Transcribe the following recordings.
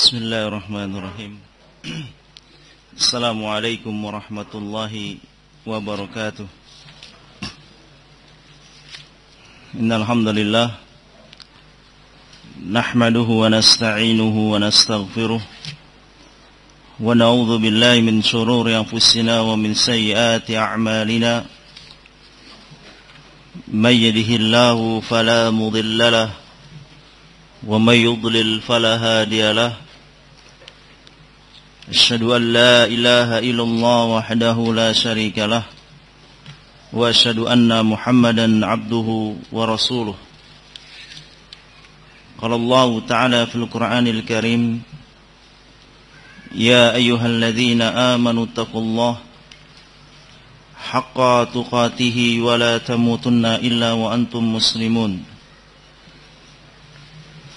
Bismillahirrahmanirrahim. Assalamualaikum warahmatullahi wabarakatuh. Innal hamdalillah nahmaduhu wa nasta'inuhu wa nastaghfiruh wa na'udzu billahi min shururi anfusina wa min sayyiati a'malina. May yahdihillahu fala mudilla lahu wa may yudlil fala hadiya lahu. Asyhadu an la ilaha illallah wahdahu la syarika lah wa asyhadu anna Muhammadan abduhu wa rasuluh. Qala Allah ta'ala fil Qur'anil Karim, ya ayyuhalladzina amanu taqullaha haqqa tuqatih wa la tamutunna illa wa antum muslimun.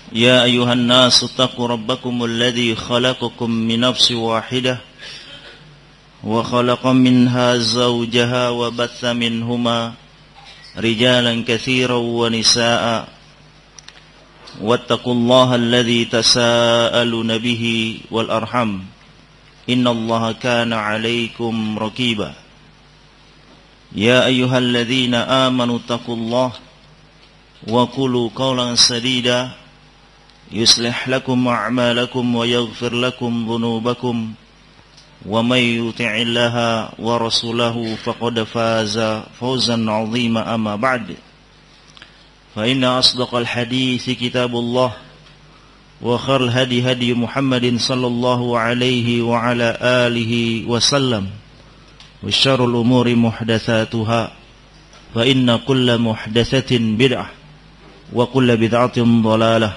يا أيها الناس اتقوا ربكم الذي خلقكم من نفس واحدة وخلق منها زوجها وبث منهما رجالا كثيرا ونساء واتقوا الله الذي تساءلون به والأرحم إن الله كان عليكم رقيبا. يا أيها الذين آمنوا اتقوا الله وقولوا قولا سديدا يصلح لكم أعمالكم ويغفر لكم ذنوبكم ومن يطع الله ورسوله فقد فاز فوزا عظيما. أما بعد فإن أصدق الحديث كتاب الله وخير الهدي هدي محمد صلى الله عليه وعلى آله وسلم وشر الأمور محدثاتها فإن كل محدثة بدعة وكل بدعة ضلالة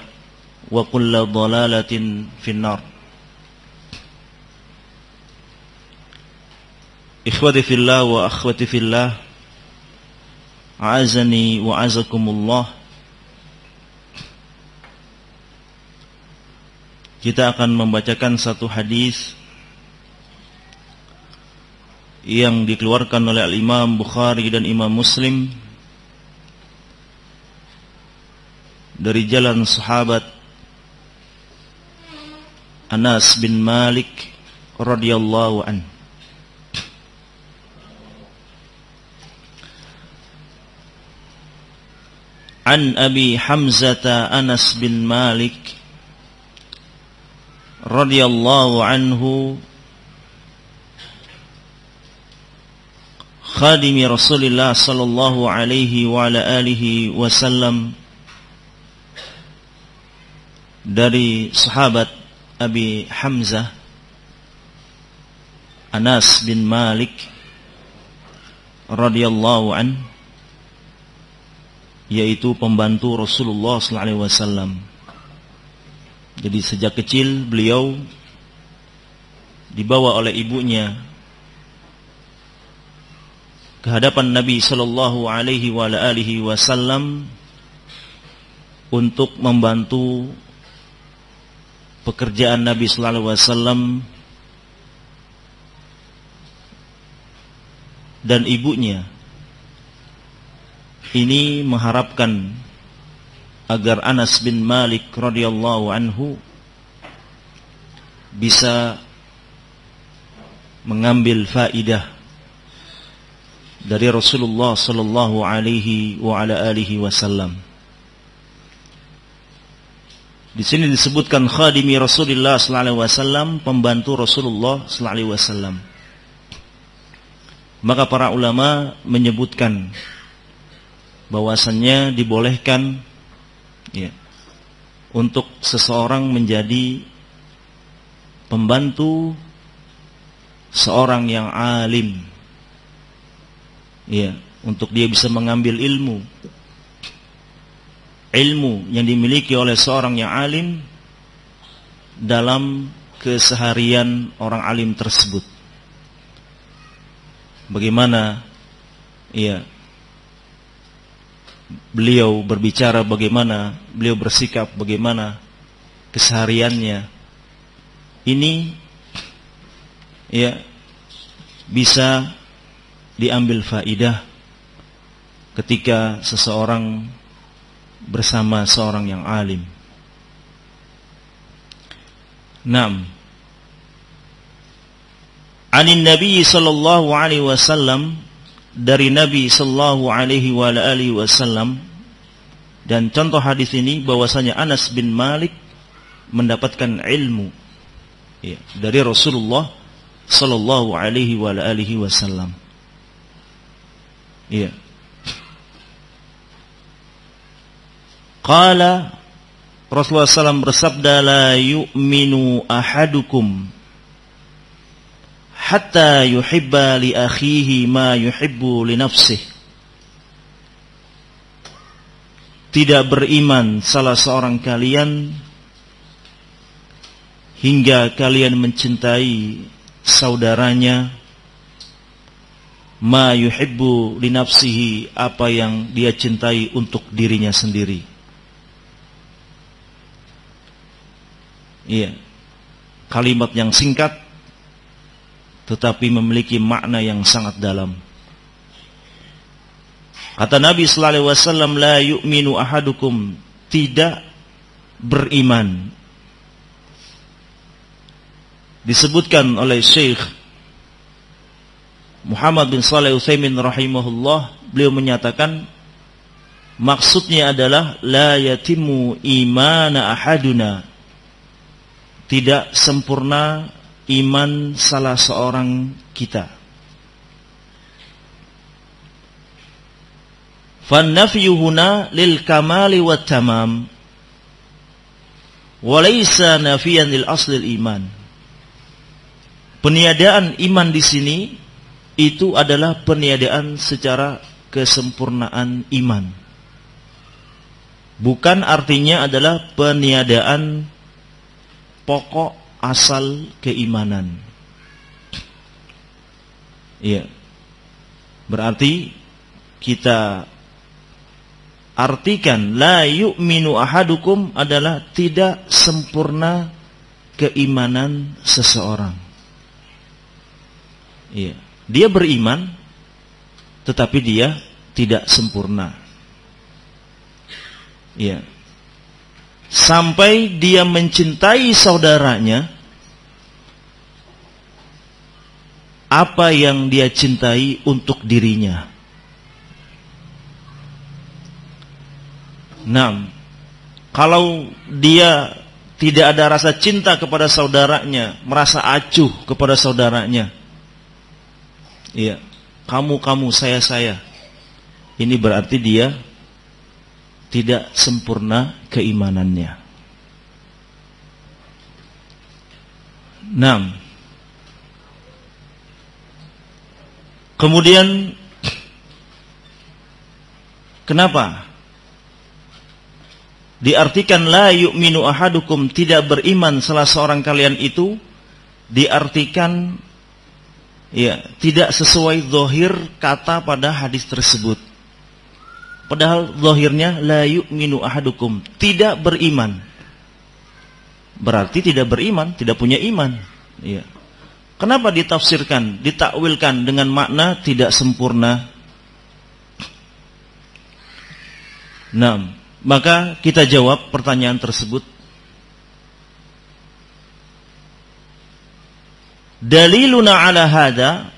wa kullu dhalalatin finnar. Ikhwati fillah wa akhwati fillah, a'azani wa azakumullah. Kita akan membacakan satu hadis yang dikeluarkan oleh Al-Imam Bukhari dan Imam Muslim dari jalan sahabat Anas bin Malik radhiyallahu anhu. An Abi Hamzah Anas bin Malik radhiyallahu anhu khadimi Rasulillah sallallahu alaihi wa ala alihi wasallam, dari sahabat Abi Hamzah Anas bin Malik radhiyallahu an, yaitu pembantu Rasulullah sallallahu alaihi wasallam. Jadi sejak kecil beliau dibawa oleh ibunya ke hadapan Nabi sallallahu alaihi wasallam untuk membantu pekerjaan Nabi sallallahu alaihi wasallam, dan ibunya ini mengharapkan agar Anas bin Malik radhiyallahu anhu bisa mengambil faidah dari Rasulullah sallallahu alaihi wa ala alihi wasallam. Di sini disebutkan khadimi Rasulullah sallallahu alaihi wasallam, pembantu Rasulullah sallallahu alaihi wasallam. Maka para ulama menyebutkan bahwasannya dibolehkan untuk seseorang menjadi pembantu seorang yang alim, untuk dia bisa mengambil ilmu yang dimiliki oleh seorang yang alim dalam keseharian orang alim tersebut. Bagaimana beliau berbicara, bagaimana beliau bersikap, bagaimana kesehariannya. Ini bisa diambil faidah ketika seseorang bersama seorang yang alim. Naam. Anin Nabi sallallahu alaihi wasallam, dari Nabi sallallahu alaihi wa alihi wasallam, dan contoh hadis ini bahwasanya Anas bin Malik mendapatkan ilmu dari Rasulullah sallallahu alaihi wa alihi wasallam. Iya. Qala, Rasulullah SAW bersabda, la yu'minu ahadukum hatta yuhibba li akhihi ma yuhibbu li nafsihi. Tidak beriman salah seorang kalian hingga kalian mencintai saudaranya ma yuhibbu li nafsihi, apa yang dia cintai untuk dirinya sendiri. Iya. Kalimat yang singkat tetapi memiliki makna yang sangat dalam. Kata Nabi sallallahu alaihi wasallam, la yu'minu ahadukum, tidak beriman. Disebutkan oleh Syekh Muhammad bin Shalih Al-Utsaimin rahimahullah, beliau menyatakan maksudnya adalah la yatimu imana ahaduna, tidak sempurna iman salah seorang kita. Fan-nafyu huna lil kamali wat tamam wa laysa nafiyan lil aslil iman. Peniadaan iman di sini itu adalah peniadaan secara kesempurnaan iman. Bukan artinya adalah peniadaan pokok asal keimanan. Iya. Berarti kita artikan la yu'minu ahadukum adalah tidak sempurna keimanan seseorang. Iya. Dia beriman tetapi dia tidak sempurna. Iya. Sampai dia mencintai saudaranya apa yang dia cintai untuk dirinya. Nah, kalau dia tidak ada rasa cinta kepada saudaranya, merasa acuh kepada saudaranya, iya, kamu, saya, ini berarti dia tidak sempurna keimanannya. Nah, kemudian kenapa diartikan la yu'minu ahadukum, tidak beriman salah seorang kalian itu, diartikan ya tidak sesuai zahir kata pada hadis tersebut. Padahal zahirnya la yu'minu ahadukum, tidak beriman. Berarti tidak beriman, tidak punya iman. Ya. Kenapa ditafsirkan, ditakwilkan dengan makna tidak sempurna? Nah, maka kita jawab pertanyaan tersebut. Daliluna ala hada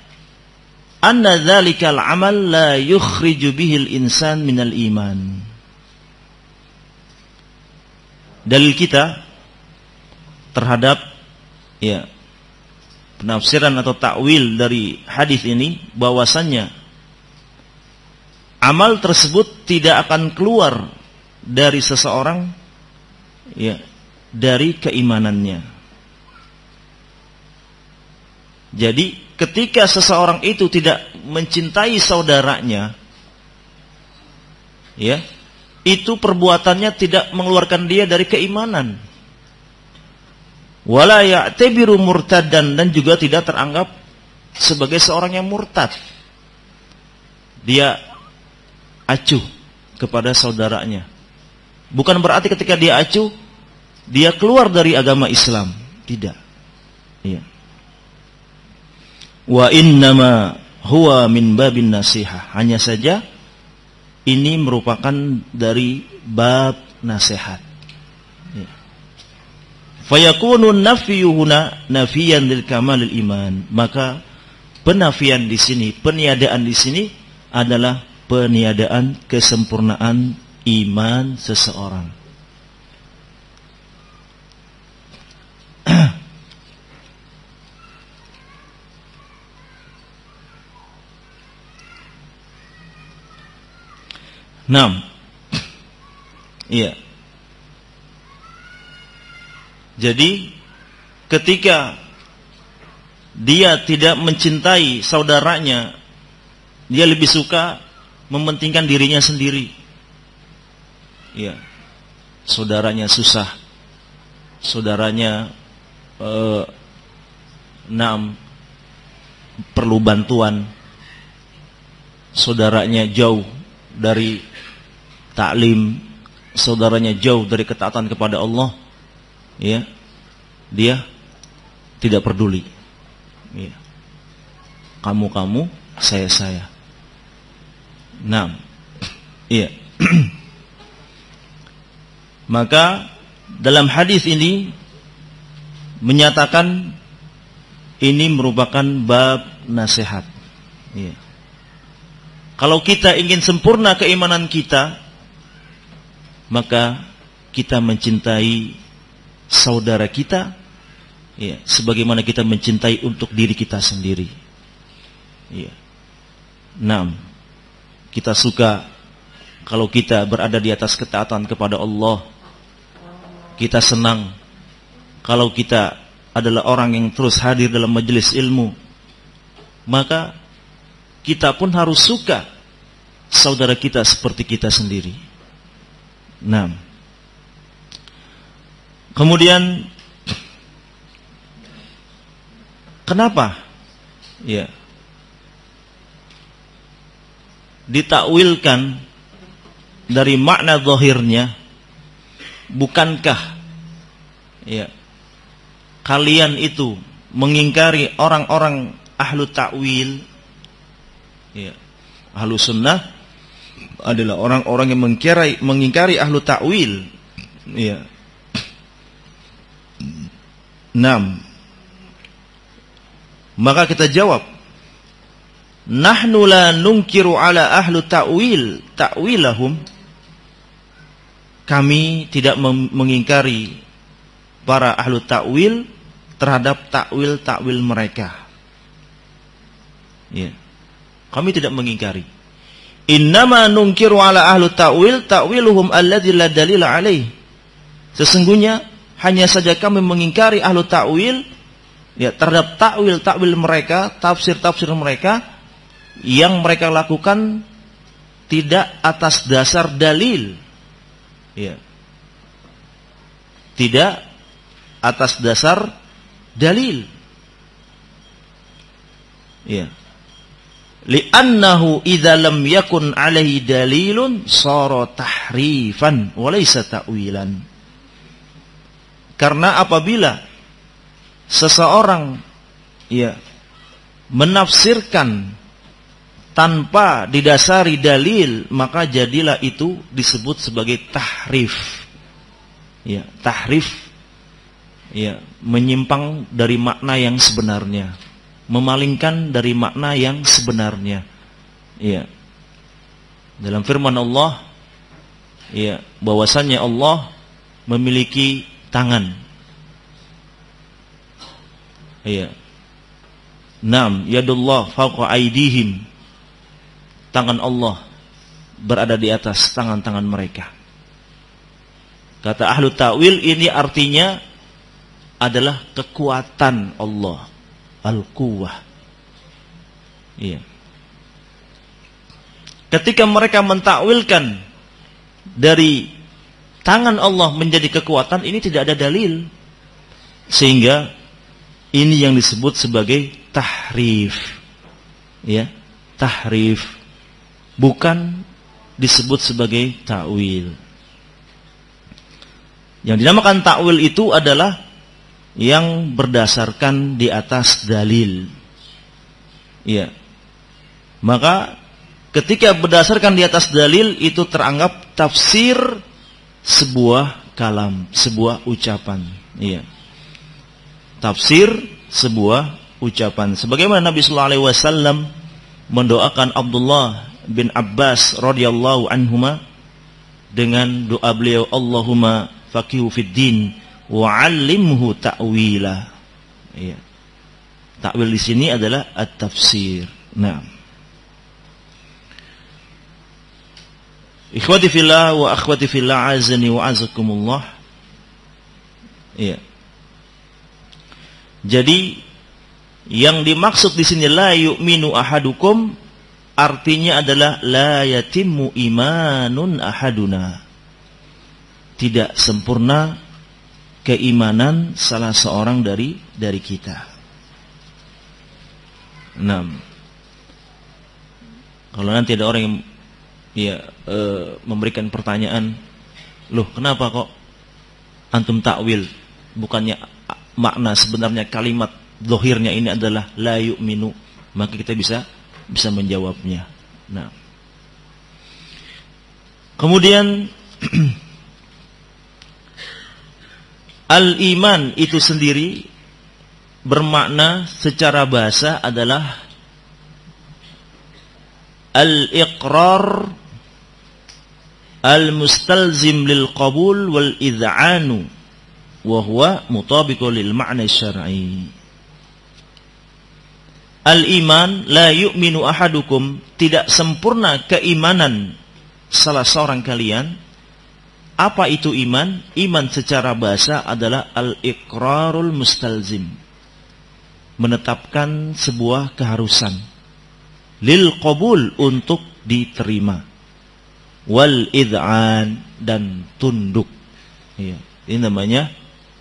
anna dzalikal amal la yukhriju bihil insan minal iman. Dalil kita terhadap ya penafsiran atau takwil dari hadis ini bahwasannya amal tersebut tidak akan keluar dari seseorang ya dari keimanannya. Jadi ketika seseorang itu tidak mencintai saudaranya, ya, itu perbuatannya tidak mengeluarkan dia dari keimanan. Wala ya'tabiru murtaddan, dan juga tidak teranggap sebagai seorang yang murtad. Dia acuh kepada saudaranya. Bukan berarti ketika dia acuh dia keluar dari agama Islam, tidak. Iya. Wa innama huwa min babin nasihah, hanya saja ini merupakan dari bab nasihat. Ya. Fayakunu nafyu huna nafiyan lil kamalil iman. Maka penafian di sini, peniadaan di sini adalah peniadaan kesempurnaan iman seseorang. Iya. Jadi ketika dia tidak mencintai saudaranya, dia lebih suka mementingkan dirinya sendiri. Iya. Saudaranya susah, saudaranya perlu bantuan, saudaranya jauh dari taklim, saudaranya jauh dari ketaatan kepada Allah, ya, dia tidak peduli. Ya. Kamu, saya. Iya. Maka dalam hadis ini menyatakan ini merupakan bab nasihat. Ya. Kalau kita ingin sempurna keimanan kita, maka kita mencintai saudara kita, ya, sebagaimana kita mencintai untuk diri kita sendiri. Ya. Kita suka kalau kita berada di atas ketaatan kepada Allah. Kita senang kalau kita adalah orang yang terus hadir dalam majelis ilmu. Maka kita pun harus suka saudara kita seperti kita sendiri. Kemudian kenapa? Ya. Ditakwilkan dari makna zahirnya. Bukankah ya kalian itu mengingkari orang-orang ahlu ta'wil? Ya. Ahlu sunnah adalah orang-orang yang mengingkari ahlu ta'wil. Ya. Maka kita jawab, nahnu la nunkiru ala ahlu ta'wil ta'wilahum. Kami tidak mengingkari para ahlu ta'wil terhadap ta'wil mereka. Ya. Kami tidak mengingkari. Innama nunkiru ala ahlu ta'wil ta'wiluhum alladzi la dalila alaih. Sesungguhnya hanya saja kami mengingkari ahlu ta'wil, ya, terhadap ta'wil mereka, tafsir mereka yang mereka lakukan tidak atas dasar dalil. Ya. Tidak atas dasar dalil. Ya. Li'annahu idza lam yakun alaihi dalilun sara tahrifan wa laysa ta'wilan. Karena apabila seseorang, ya, menafsirkan tanpa didasari dalil, maka jadilah itu disebut sebagai tahrif. Ya, tahrif, ya, menyimpang dari makna yang sebenarnya, memalingkan dari makna yang sebenarnya. Ya. Dalam firman Allah, ya, bahwasannya Allah memiliki tangan. Ya. Yadullah fawqa aydihim. Tangan Allah berada di atas tangan-tangan mereka. Kata ahlu ta'wil, ini artinya adalah kekuatan Allah, al-quwwah. Iya. Ketika mereka mentakwilkan dari tangan Allah menjadi kekuatan, ini tidak ada dalil, sehingga ini yang disebut sebagai tahrif. Ya, tahrif, bukan disebut sebagai ta'wil. Yang dinamakan ta'wil itu adalah yang berdasarkan di atas dalil. Ya. Maka ketika berdasarkan di atas dalil, itu teranggap tafsir sebuah kalam, sebuah ucapan. Iya. tafsir sebuah ucapan. Sebagaimana Nabi sallallahu alaihi wasallam mendoakan Abdullah bin Abbas radhiyallahu anhuma dengan doa beliau, Allahumma faqihu fid din wa 'allimhu ta'wila. Ya. Ta'wil di sini adalah at-tafsir. Nah. Ikhwati fillah wa akhwati fillah, azani wa azakumullah. Ya. Jadi yang dimaksud di sini la yu'minu ahadukum artinya adalah la yatimmu imanun ahaduna. Tidak sempurna keimanan salah seorang dari kita. 6. Kalau nanti ada orang yang memberikan pertanyaan, loh kenapa kok antum takwil? Bukannya makna sebenarnya kalimat zahirnya ini adalah la yu'minu, maka kita bisa menjawabnya. Nah, kemudian al-iman itu sendiri bermakna secara bahasa adalah al-iqrar al-mustalzim lil qabul wal id'anu wa huwa mutabiqun lil ma'na syar'i. Al-iman la yu'minu ahadukum, tidak sempurna keimanan salah seorang kalian. Apa itu iman? Iman secara bahasa adalah al-iqrarul mustalzim, menetapkan sebuah keharusan, lil qabul untuk diterima, wal id'an dan tunduk. Ya, ini namanya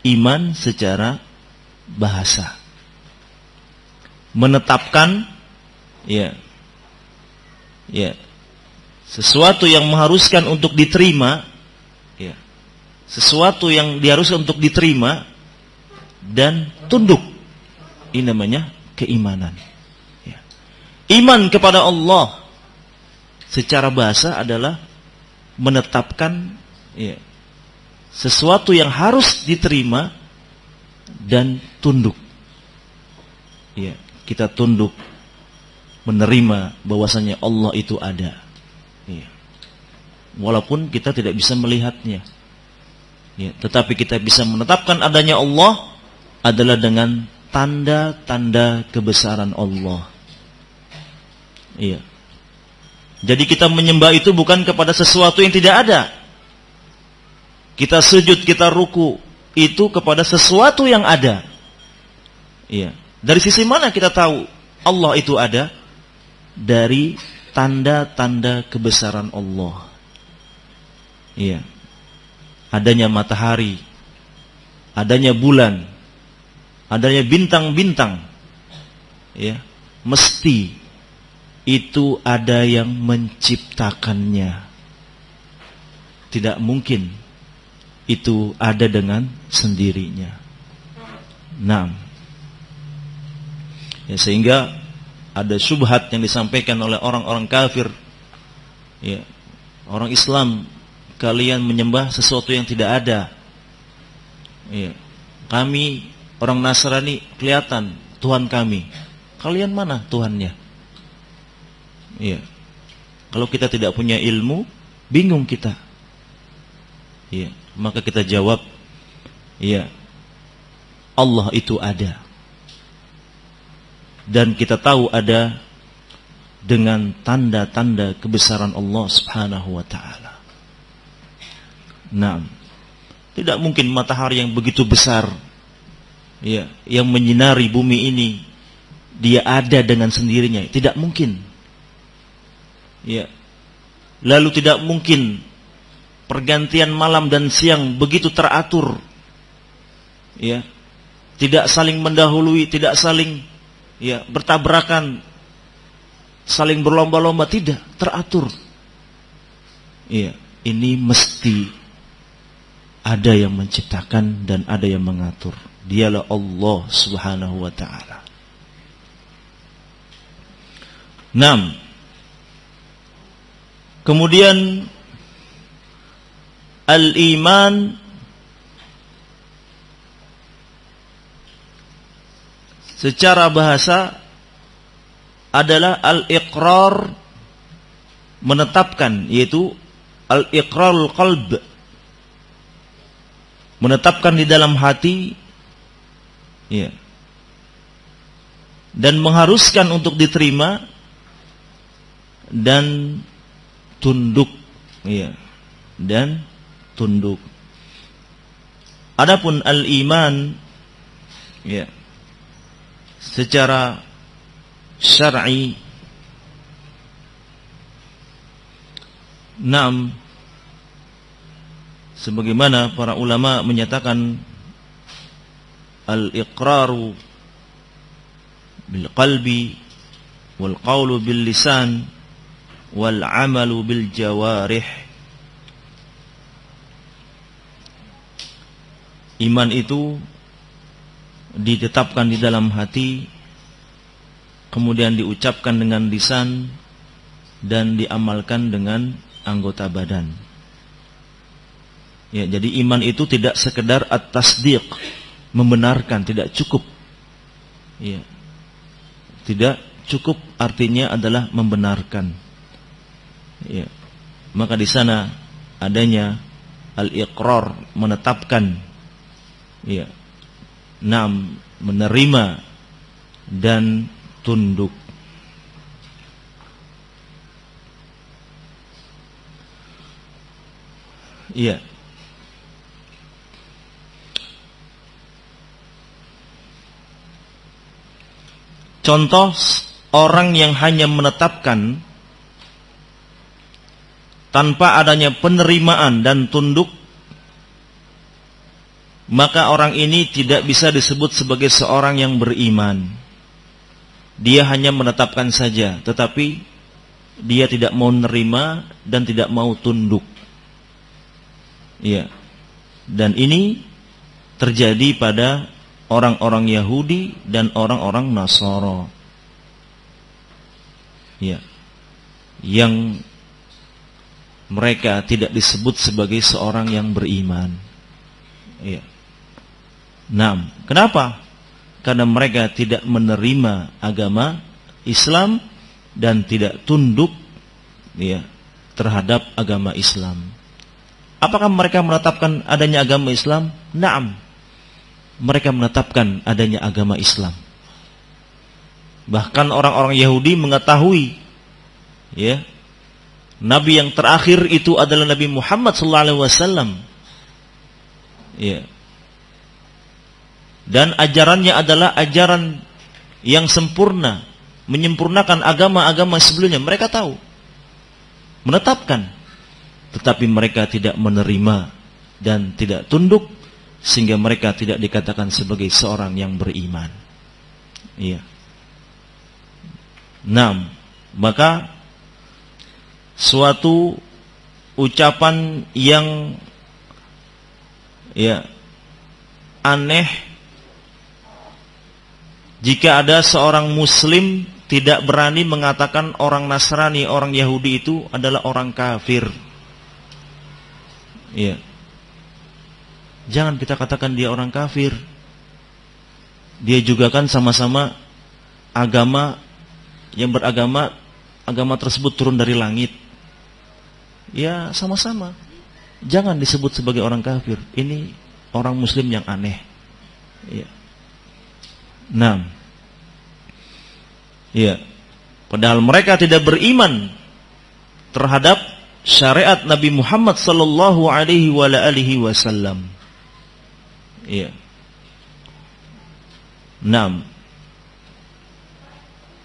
iman secara bahasa. Menetapkan sesuatu yang mengharuskan untuk diterima, sesuatu yang diharuskan untuk diterima dan tunduk. Ini namanya keimanan. Iman kepada Allah secara bahasa adalah menetapkan sesuatu yang harus diterima dan tunduk. Kita tunduk menerima bahwasanya Allah itu ada. Walaupun kita tidak bisa melihatnya. Tetapi kita bisa menetapkan adanya Allah adalah dengan tanda-tanda kebesaran Allah. Jadi kita menyembah itu bukan kepada sesuatu yang tidak ada. Kita sujud, kita ruku itu kepada sesuatu yang ada. Dari sisi mana kita tahu Allah itu ada? Dari tanda-tanda kebesaran Allah. Adanya matahari, adanya bulan, adanya bintang-bintang. Mesti itu ada yang menciptakannya. Tidak mungkin itu ada dengan sendirinya. Sehingga ada syubhat yang disampaikan oleh orang-orang kafir. Orang Islam, kalian menyembah sesuatu yang tidak ada. Kami orang Nasrani kelihatan Tuhan kami. Kalian mana Tuhannya? Kalau kita tidak punya ilmu, bingung kita. Maka kita jawab, Allah itu ada. Dan kita tahu ada dengan tanda-tanda kebesaran Allah Subhanahu wa ta'ala. Tidak mungkin matahari yang begitu besar, yang menyinari bumi ini, dia ada dengan sendirinya. Tidak mungkin. Lalu tidak mungkin pergantian malam dan siang begitu teratur. Tidak saling mendahului, tidak saling bertabrakan, saling berlomba-lomba, tidak, teratur. Ini mesti ada yang menciptakan dan ada yang mengatur. Dialah Allah Subhanahu wa ta'ala. 6. Kemudian al-iman secara bahasa adalah al-iqrar, menetapkan, yaitu al-iqrarul qalb, menetapkan di dalam hati, ya, dan mengharuskan untuk diterima dan tunduk, ya, dan tunduk. Adapun al-iman, ya, secara syar'i, sebagaimana para ulama menyatakan al-iqraru bil qalbi wal qawlu bil lisan wal amalu bil jawarih. Iman itu ditetapkan di dalam hati, kemudian diucapkan dengan lisan dan diamalkan dengan anggota badan. Ya, jadi iman itu tidak sekedar at-tasdiq, membenarkan, tidak cukup. Ya. Tidak cukup artinya adalah membenarkan. Ya. Maka di sana adanya al-iqrar, menetapkan, ya, menerima dan tunduk. Iya. Contoh orang yang hanya menetapkan tanpa adanya penerimaan dan tunduk, maka orang ini tidak bisa disebut sebagai seorang yang beriman. Dia hanya menetapkan saja, tetapi dia tidak mau menerima dan tidak mau tunduk. Iya. Dan ini terjadi pada orang-orang Yahudi dan orang-orang Nasara. Ya. Yang mereka tidak disebut sebagai seorang yang beriman. Ya. Kenapa? Karena mereka tidak menerima agama Islam dan tidak tunduk, ya, terhadap agama Islam. Apakah mereka menetapkan adanya agama Islam? Naam. Mereka menetapkan adanya agama Islam. Bahkan orang-orang Yahudi mengetahui, ya, Nabi yang terakhir itu adalah Nabi Muhammad SAW. Ya. Dan ajarannya adalah ajaran yang sempurna, menyempurnakan agama-agama sebelumnya. Mereka tahu, menetapkan, tetapi mereka tidak menerima dan tidak tunduk, sehingga mereka tidak dikatakan sebagai seorang yang beriman. Iya. Maka suatu ucapan yang, ya, aneh jika ada seorang muslim tidak berani mengatakan orang Nasrani, orang Yahudi itu adalah orang kafir. Iya. Jangan kita katakan dia orang kafir. Dia juga kan sama-sama agama, yang beragama, agama tersebut turun dari langit. Ya, sama-sama. Jangan disebut sebagai orang kafir. Ini orang muslim yang aneh. Ya. Ya. Padahal mereka tidak beriman terhadap syariat Nabi Muhammad sallallahu alaihi wasallam. Iya.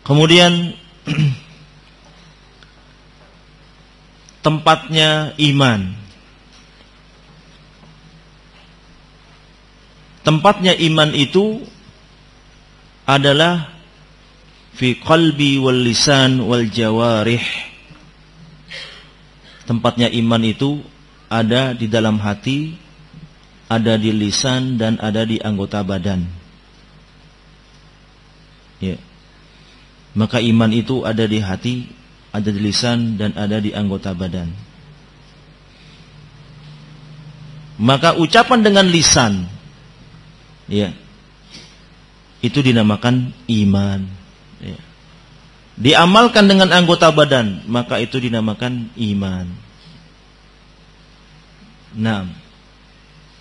Kemudian tempatnya iman. Tempatnya iman itu adalah fi qalbi wal lisan wal jawarih. Tempatnya iman itu ada di dalam hati, ada di lisan, dan ada di anggota badan. Ya. Maka iman itu ada di hati, ada di lisan, dan ada di anggota badan. Maka ucapan dengan lisan, ya, itu dinamakan iman. Ya. Diamalkan dengan anggota badan, maka itu dinamakan iman. Nah,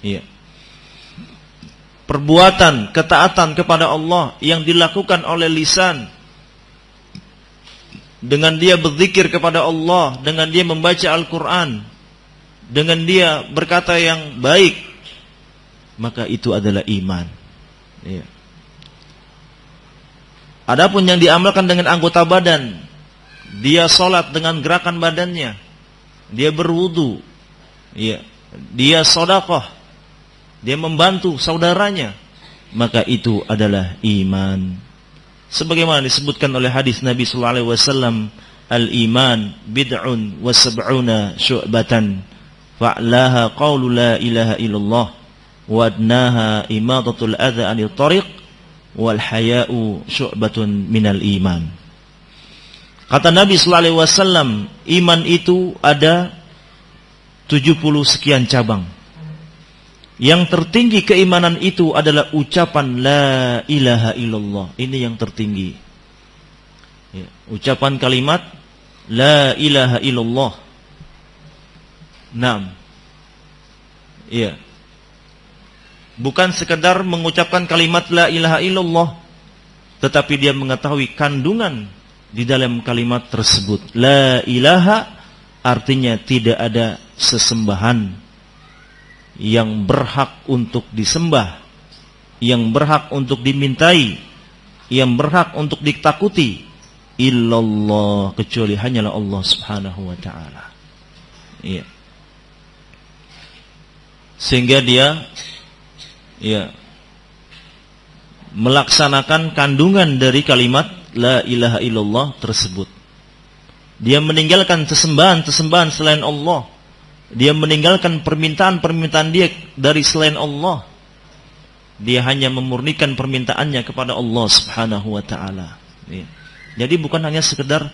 iya. Perbuatan ketaatan kepada Allah yang dilakukan oleh lisan, dengan dia berzikir kepada Allah, dengan dia membaca Al-Quran, dengan dia berkata yang baik, maka itu adalah iman. Ya. Adapun yang diamalkan dengan anggota badan, dia sholat dengan gerakan badannya, dia berwudu, ya, dia sedekah, dia membantu saudaranya, maka itu adalah iman. Sebagaimana disebutkan oleh hadis Nabi sallallahu alaihi wasallam, al-iman bid'un wa sab'una syu'batan, fa'laha qaulu la ilaha illallah, wa adnaha imadatul adza 'anil thariq, wal haya'u syu'batun minal iman. Kata Nabi sallallahu alaihi wasallam, iman itu ada 70 sekian cabang. Yang tertinggi keimanan itu adalah ucapan la ilaha illallah. Ini yang tertinggi. Ya, ucapan kalimat la ilaha illallah. 6. Ya. Bukan sekedar mengucapkan kalimat la ilaha illallah, tetapi dia mengetahui kandungan di dalam kalimat tersebut. La ilaha artinya tidak ada sesembahan yang berhak untuk disembah, yang berhak untuk dimintai, yang berhak untuk ditakuti, illallah, kecuali hanyalah Allah subhanahu wa ta'ala. Iya. Sehingga dia melaksanakan kandungan dari kalimat la ilaha illallah tersebut. Dia meninggalkan sesembahan selain Allah. Dia meninggalkan permintaan-permintaan dia dari selain Allah. Dia hanya memurnikan permintaannya kepada Allah subhanahu wa ta'ala. Ya. Jadi bukan hanya sekedar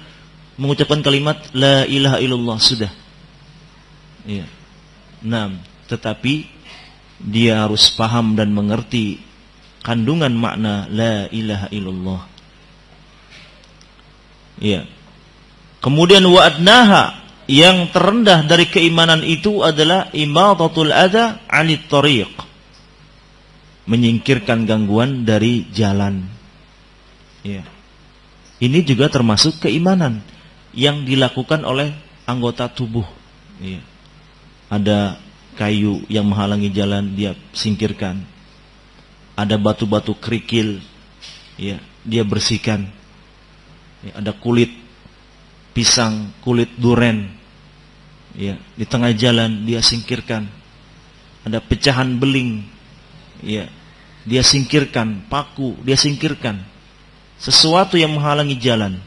mengucapkan kalimat la ilaha illallah sudah. Ya. Nah, tetapi dia harus paham dan mengerti kandungan makna la ilaha illallah. Ya. Kemudian wa adnaha, yang terendah dari keimanan itu adalah imadatul adza 'anit thariq, menyingkirkan gangguan dari jalan. Ya. Ini juga termasuk keimanan yang dilakukan oleh anggota tubuh. Ya. Ada kayu yang menghalangi jalan, dia singkirkan. Ada batu-batu kerikil, ya, dia bersihkan. Ya, ada kulit pisang, kulit duren, ya, di tengah jalan dia singkirkan. Ada pecahan beling, ya, dia singkirkan. Paku dia singkirkan. Sesuatu yang menghalangi jalan,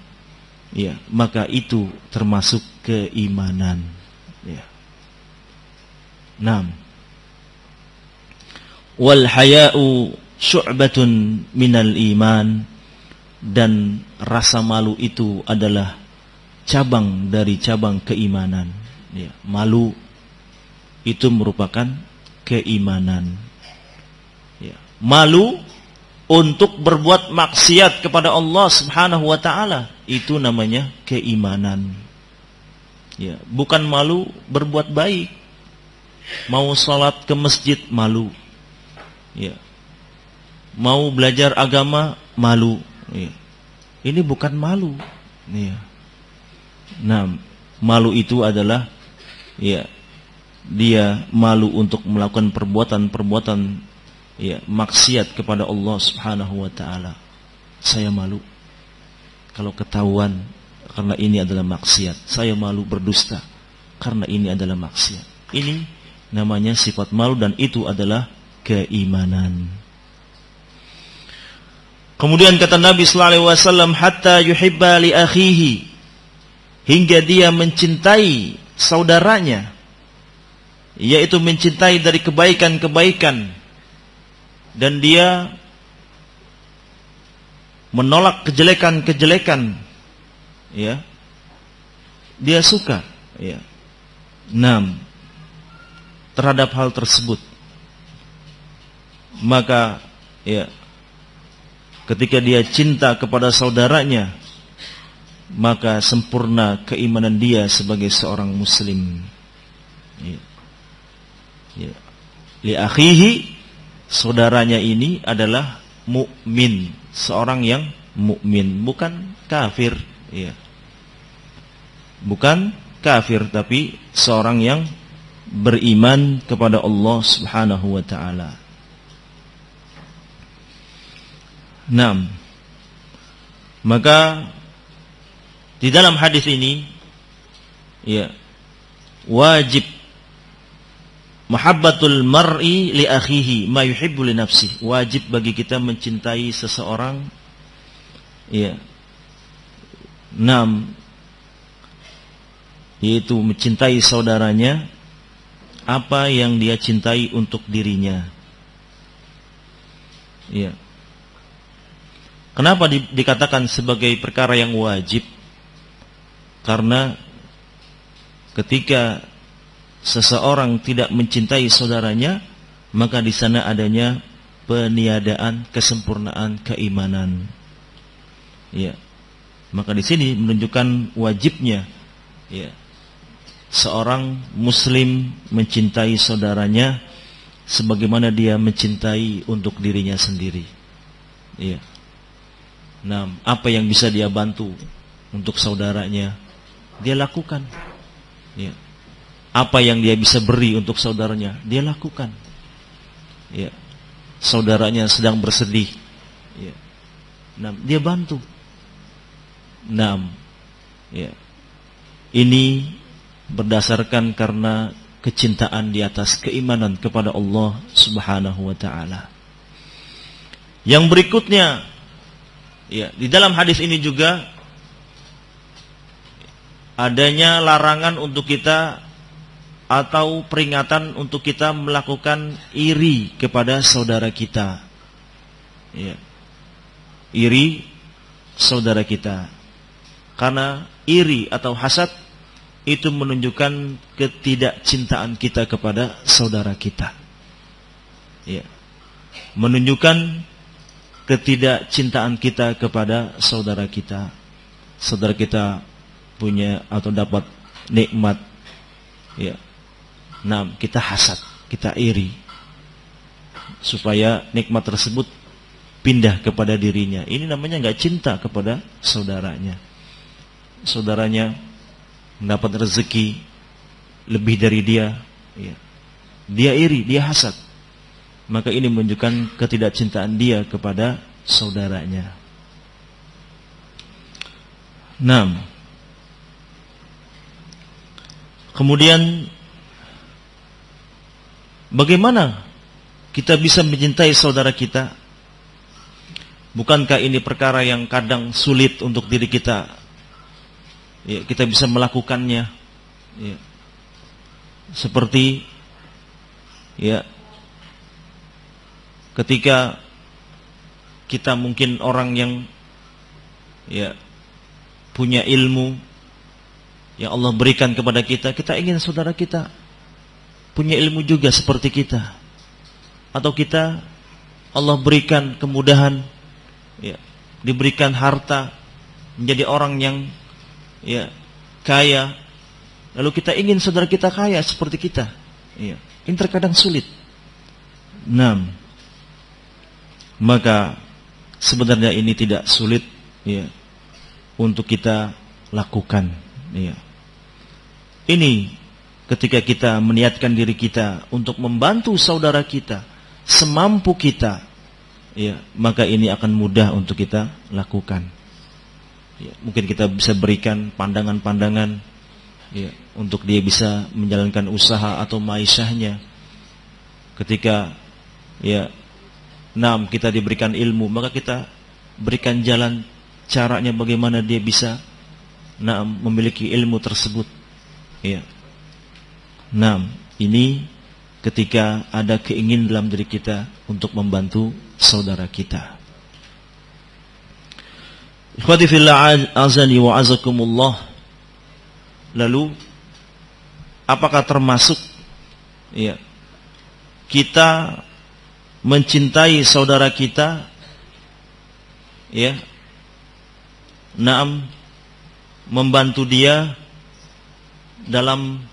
ya, maka itu termasuk keimanan. Ya. 6. Wal haya'u syu'batun minal iman, dan rasa malu itu adalah cabang dari cabang keimanan. Ya, malu itu merupakan keimanan. Ya, malu untuk berbuat maksiat kepada Allah subhanahu wa ta'ala, itu namanya keimanan. Ya, bukan malu berbuat baik. Mau salat ke masjid malu. Ya. Mau belajar agama malu. Ya. Ini bukan malu. Ya. Nah, malu itu adalah, ya, dia malu untuk melakukan perbuatan-perbuatan, ya, maksiat kepada Allah subhanahu wa ta'ala. Saya malu kalau ketahuan karena ini adalah maksiat. Saya malu berdusta karena ini adalah maksiat. Ini namanya sifat malu, dan itu adalah keimanan. Kemudian kata Nabi sallallahu alaihi wasallam, hatta yuhibba li akhihi, hingga dia mencintai saudaranya, yaitu mencintai dari kebaikan-kebaikan, dan dia menolak kejelekan-kejelekan, ya, dia suka, ya, 6, terhadap hal tersebut. Maka, ya, ketika dia cinta kepada saudaranya, maka sempurna keimanan dia sebagai seorang muslim. Li akhihi, saudaranya ini adalah mukmin, seorang yang mukmin, bukan kafir, ya. Bukan kafir, tapi seorang yang beriman kepada Allah Subhanahu wa taala. Maka di dalam hadis ini, ya, wajib mahabbatul mar'i li akhihi ma yuhibbu li nafsihi. Wajib bagi kita mencintai seseorang, ya. Yaitu mencintai saudaranya apa yang dia cintai untuk dirinya. Ya. Kenapa dikatakan sebagai perkara yang wajib? Karena ketika seseorang tidak mencintai saudaranya, maka di sana adanya peniadaan kesempurnaan keimanan. Ya. Maka di sini menunjukkan wajibnya, ya, seorang muslim mencintai saudaranya sebagaimana dia mencintai untuk dirinya sendiri. Ya. Apa yang bisa dia bantu untuk saudaranya, dia lakukan. Ya. Apa yang dia bisa beri untuk saudaranya, dia lakukan. Ya. Saudaranya sedang bersedih, ya, dia bantu. Ya. Ini berdasarkan karena kecintaan di atas keimanan kepada Allah Subhanahu wa taala. Yang berikutnya, ya, di dalam hadis ini juga adanya larangan untuk kita atau peringatan untuk kita melakukan iri kepada saudara kita. Ya. Iri saudara kita. Karena iri atau hasad itu menunjukkan ketidakcintaan kita kepada saudara kita. Ya. Menunjukkan ketidakcintaan kita kepada saudara kita. Saudara kita punya atau dapat nikmat, ya. Kita hasad, kita iri supaya nikmat tersebut pindah kepada dirinya. Ini namanya enggak cinta kepada saudaranya. Saudaranya mendapat rezeki lebih dari dia, ya. Dia iri, dia hasad. Maka ini menunjukkan ketidakcintaan dia kepada saudaranya. Kemudian bagaimana kita bisa mencintai saudara kita? Bukankah ini perkara yang kadang sulit untuk diri kita? Ya, kita bisa melakukannya, ya. Seperti, ya, ketika kita mungkin orang yang, ya, punya ilmu yang Allah berikan kepada kita, kita ingin saudara kita punya ilmu juga seperti kita. Atau kita Allah berikan kemudahan, ya, diberikan harta, menjadi orang yang, ya, kaya, lalu kita ingin saudara kita kaya seperti kita. Ya, ini terkadang sulit. Maka sebenarnya ini tidak sulit, ya, untuk kita lakukan. Ya. Ini ketika kita meniatkan diri kita untuk membantu saudara kita semampu kita, ya, maka ini akan mudah untuk kita lakukan. Ya, mungkin kita bisa berikan pandangan-pandangan, ya, untuk dia bisa menjalankan usaha atau maisyahnya. Ketika, ya, kita diberikan ilmu, maka kita berikan jalan caranya bagaimana dia bisa memiliki ilmu tersebut. Ya. Ini ketika ada keinginan dalam diri kita untuk membantu saudara kita. Ikhwati fillah azani wa azakumullah. Lalu apakah termasuk, ya, kita mencintai saudara kita ya, naam, membantu dia dalam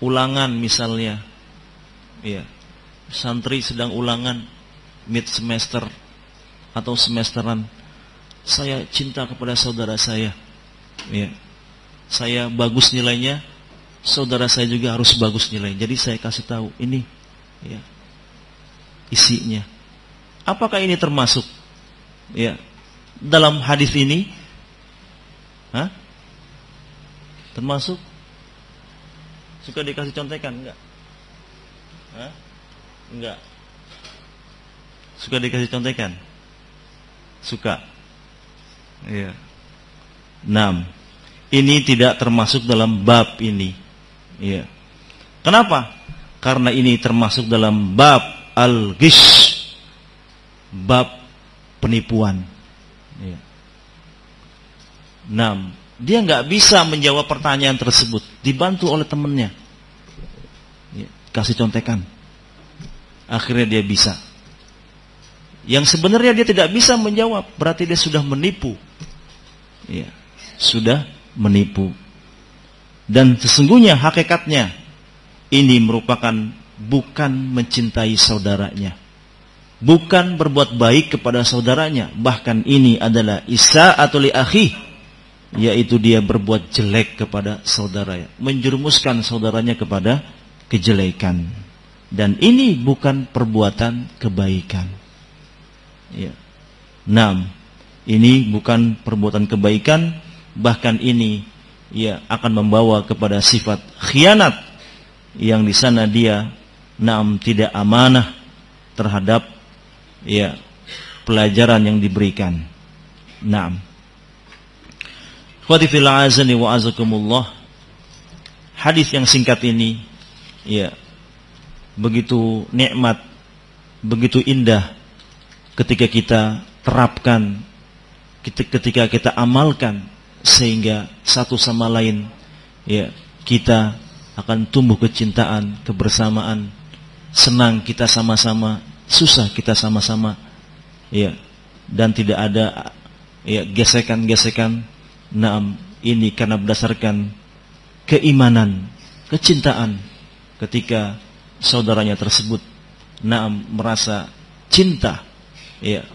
ulangan misalnya, ya, santri sedang ulangan mid semester atau semesteran, saya cinta kepada saudara saya, ya, saya bagus nilainya, saudara saya juga harus bagus nilainya, jadi saya kasih tahu ini, ya, isinya. Apakah ini termasuk, ya, dalam hadis ini? Hah? Termasuk? Suka dikasih contekan enggak? Hah? Enggak. Suka dikasih contekan? Suka. Iya. 6. Ini tidak termasuk dalam bab ini. Iya. Kenapa? Karena ini termasuk dalam bab al-ghish, bab penipuan. Iya. 6. Dia nggak bisa menjawab pertanyaan tersebut, dibantu oleh temannya, ya, kasih contekan, akhirnya dia bisa. Yang sebenarnya dia tidak bisa menjawab, berarti dia sudah menipu, ya, sudah menipu. Dan sesungguhnya hakikatnya ini merupakan bukan mencintai saudaranya, bukan berbuat baik kepada saudaranya, bahkan ini adalah isa'atul li akhi, yaitu dia berbuat jelek kepada saudaranya, menjerumuskan saudaranya kepada kejelekan. Dan ini bukan perbuatan kebaikan, ya. 6. Ini bukan perbuatan kebaikan, bahkan ini, ya, akan membawa kepada sifat khianat, yang di sana dia, 6, tidak amanah terhadap, ya, pelajaran yang diberikan. 6. Khawati fil azani wa azakumullah. Hadis yang singkat ini, ya, begitu nikmat, begitu indah ketika kita terapkan, ketika kita amalkan, sehingga satu sama lain, ya, kita akan tumbuh kecintaan, kebersamaan, senang kita sama-sama, susah kita sama-sama, ya, dan tidak ada, ya, gesekan-gesekan. Naam, ini karena berdasarkan keimanan, kecintaan, ketika saudaranya tersebut, naam, merasa cinta, ya,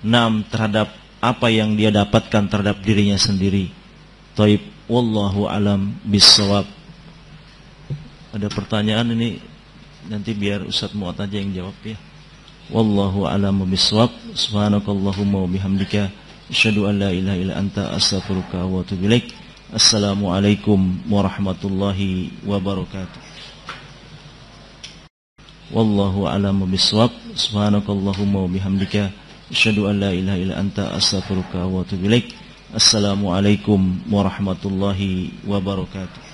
naam, terhadap apa yang dia dapatkan terhadap dirinya sendiri. Taib, wallahu alam bissawab. Ada pertanyaan ini, nanti biar Ustaz Mu'ad aja yang jawab, ya. Wallahu alam bissawab. Subhanakallahumma wa bihamdika, asyhadu an la ilaha illa anta, astaghfiruka wa atubu ilaik. Assalamualaikum warahmatullahi wabarakatuh. Wallahu a'lamu bissawab. Subhanakallahumma wa bihamdika, asyhadu an la ilaha illa anta, astaghfiruka wa atubu ilaik. Assalamualaikum warahmatullahi wabarakatuh.